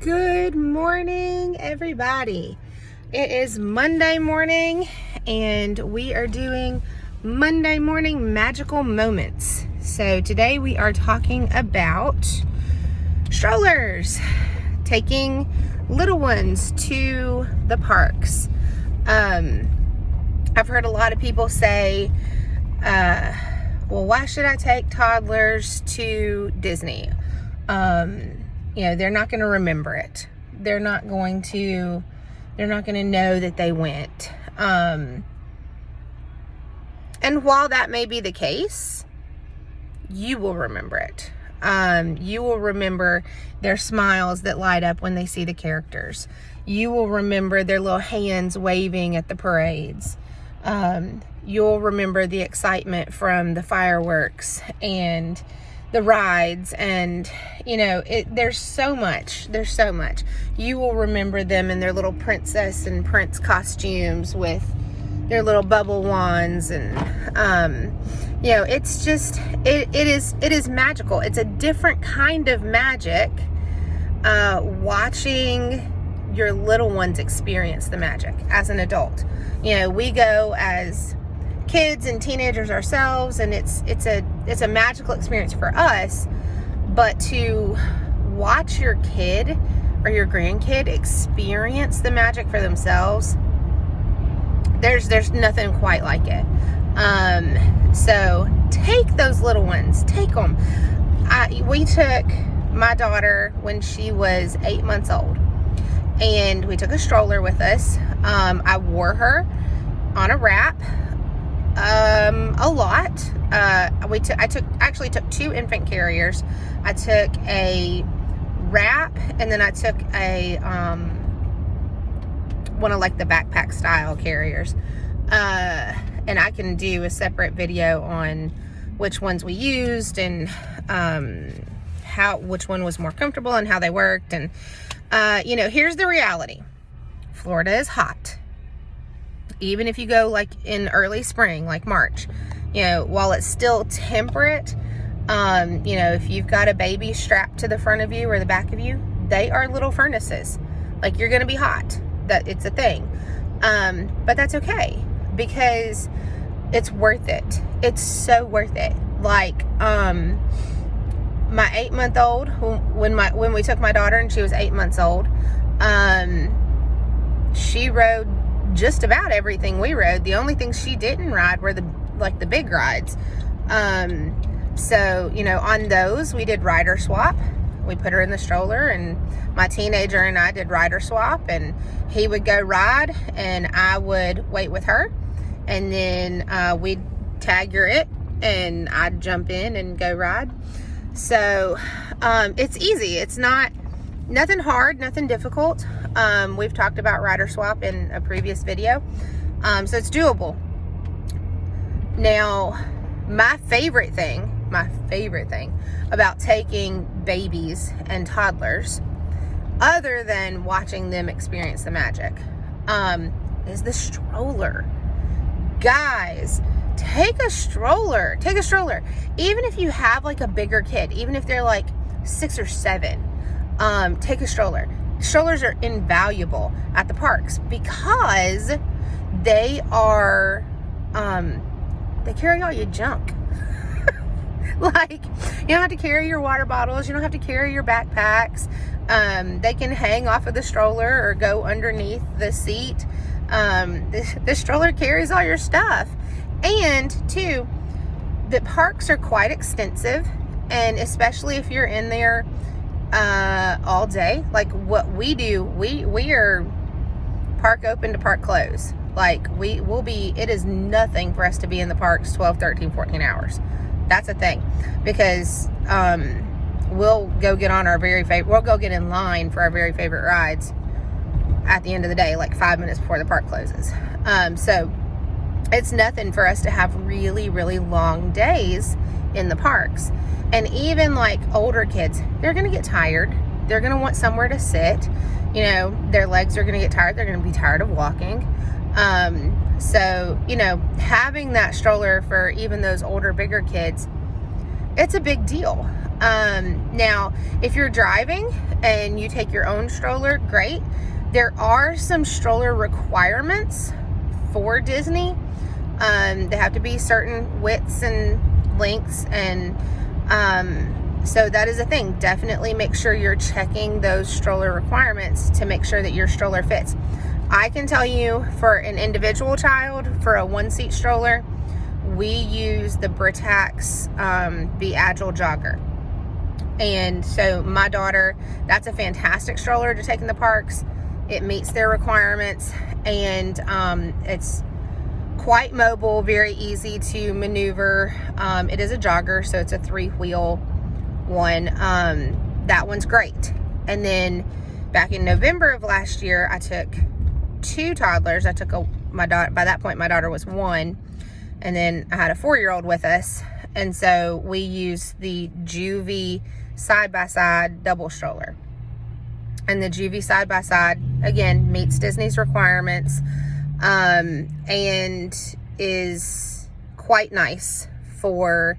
Good morning, everybody. It is Monday morning, and we are doing Monday morning magical moments. So today we are talking about strollers, taking little ones to the parks. I've heard a lot of people say, well, why should I take toddlers to Disney? They're not going to remember it. They're not going to know that they went. And while that may be the case, you will remember it. You will remember their smiles that light up when they see the characters. You will remember their little hands waving at the parades. You'll remember the excitement from the fireworks and the rides, and there's so much. You will remember them in their little princess and prince costumes with their little bubble wands, and it's just it is magical. It's a different kind of magic, watching your little ones experience the magic as an adult. We go as kids and teenagers ourselves, and it's a magical experience for us, but to watch your kid or your grandkid experience the magic for themselves, there's nothing quite like it. So take those little ones, take them. We took my daughter when she was 8 months old, and we took a stroller with us. I wore her on a wrap a lot. I took 2 infant carriers. I took a wrap, and then I took a one of like the backpack style carriers. And I can do a separate video on which ones we used and which one was more comfortable and how they worked. And here's the reality. Florida is hot. Even if you go like in early spring, like March, while it's still temperate, if you've got a baby strapped to the front of you or the back of you, they are little furnaces. Like, you're going to be hot. That it's a thing. But that's okay, because it's worth it. It's so worth it. Like, my 8-month-old, when we took my daughter and she was 8 months old, she rode just about everything we rode. The only things she didn't ride were the big rides. So on those we did rider swap. We put her in the stroller, and my teenager and I did rider swap, and he would go ride and I would wait with her, and then we'd tag her it and I'd jump in and go ride. So it's easy. It's nothing hard, nothing difficult. We've talked about rider swap in a previous video. So it's doable. Now, my favorite thing about taking babies and toddlers, other than watching them experience the magic, is the stroller. Guys, take a stroller. Even if you have like a bigger kid, even if they're like 6 or 7, take a stroller. Strollers are invaluable at the parks because they are, they carry all your junk. Like, you don't have to carry your water bottles. You don't have to carry your backpacks. They can hang off of the stroller or go underneath the seat. The stroller carries all your stuff. And 2, the parks are quite extensive, and especially if you're in there all day, like what we do, we are park open to park close. Like, it is nothing for us to be in the parks 12, 13, 14 hours. That's a thing, because we'll go get in line for our very favorite rides at the end of the day, like 5 minutes before the park closes. So it's nothing for us to have really, really long days in the parks. And even like older kids, they're going to get tired. They're going to want somewhere to sit. Their legs are going to get tired. They're going to be tired of walking. So, having that stroller for even those older, bigger kids, it's a big deal. Now, if you're driving and you take your own stroller, great. There are some stroller requirements for Disney. They have to be certain widths and lengths, and so that is a thing. Definitely make sure you're checking those stroller requirements to make sure that your stroller fits. I can tell you, for an individual child, for a one-seat stroller, we use the Britax B-Agile Jogger. And so my daughter, that's a fantastic stroller to take in the parks. It meets their requirements, and it's quite mobile, very easy to maneuver. It is a jogger, so it's a 3-wheel one. That one's great. And then back in November of last year, I took 2 toddlers. I took my daughter, by that point my daughter was 1, and then I had a 4-year-old with us, and so we used the Joovy side-by-side double stroller. And the Joovy side-by-side, again, meets Disney's requirements, and is quite nice for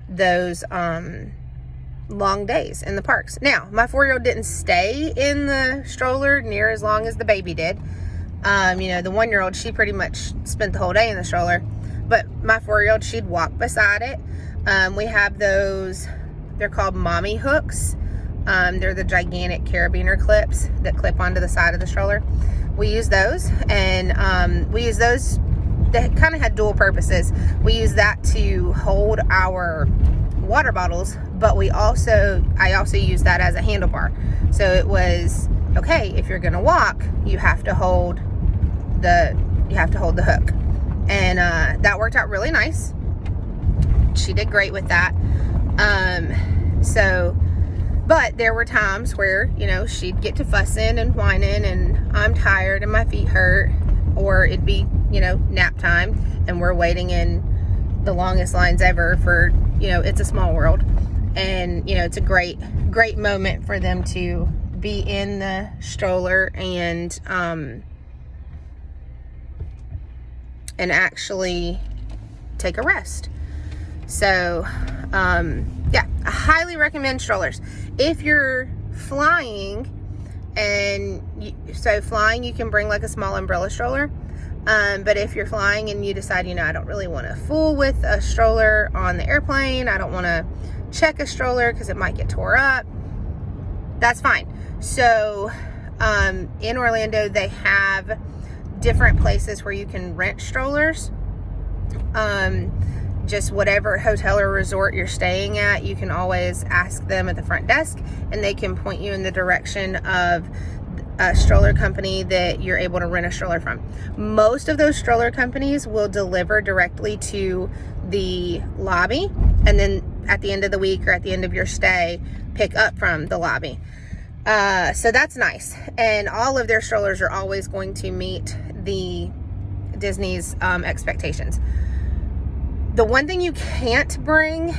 those long days in the parks. Now, my 4-year-old didn't stay in the stroller near as long as the baby did. You know, the 1-year-old, she pretty much spent the whole day in the stroller, but my 4-year-old, she'd walk beside it. We have those, they're called mommy hooks. They're the gigantic carabiner clips that clip onto the side of the stroller. We use those, and we use those, they kind of had dual purposes. We use that to hold our water bottles, but I also use that as a handlebar. So it was, okay, if you're gonna walk, you have to hold the hook. And that worked out really nice. She did great with that. But there were times where, you know, she'd get to fussing and whining, and I'm tired and my feet hurt, or it'd be, you know, nap time, and we're waiting in the longest lines ever for, you know, It's a Small World. And, you know, it's a great moment for them to be in the stroller and actually take a rest. So, yeah, I highly recommend strollers. If you're flying, flying, you can bring like a small umbrella stroller. But if you're flying and you decide, you know, I don't really want to fool with a stroller on the airplane, I don't want to check a stroller because it might get tore up, that's fine. So, in Orlando, they have different places where you can rent strollers. Just whatever hotel or resort you're staying at, you can always ask them at the front desk, and they can point you in the direction of a stroller company that you're able to rent a stroller from. Most of those stroller companies will deliver directly to the lobby, and then at the end of the week or at the end of your stay, pick up from the lobby. So that's nice. And all of their strollers are always going to meet the Disney's expectations. The one thing you can't bring,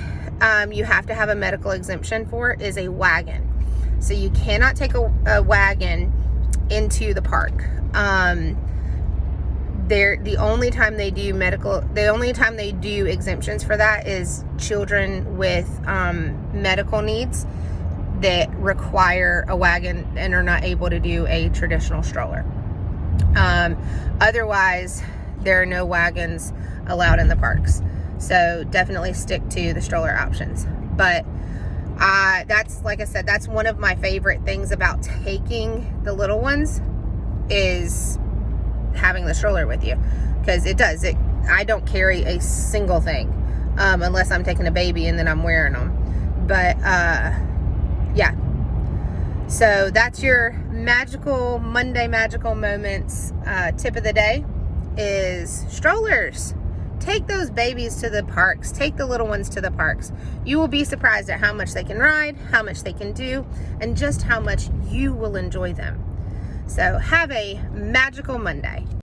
you have to have a medical exemption for, is a wagon. So you cannot take a wagon into the park. The only time they do exemptions for that is children with medical needs that require a wagon and are not able to do a traditional stroller. Otherwise, there are no wagons allowed in the parks. So definitely stick to the stroller options. But that's, like I said, that's one of my favorite things about taking the little ones, is having the stroller with you, because I don't carry a single thing unless I'm taking a baby and then I'm wearing them. But yeah, so that's your Monday magical moments tip of the day, is strollers. Take those babies to the parks. Take the little ones to the parks. You will be surprised at how much they can ride, how much they can do, and just how much you will enjoy them. So have a magical Monday.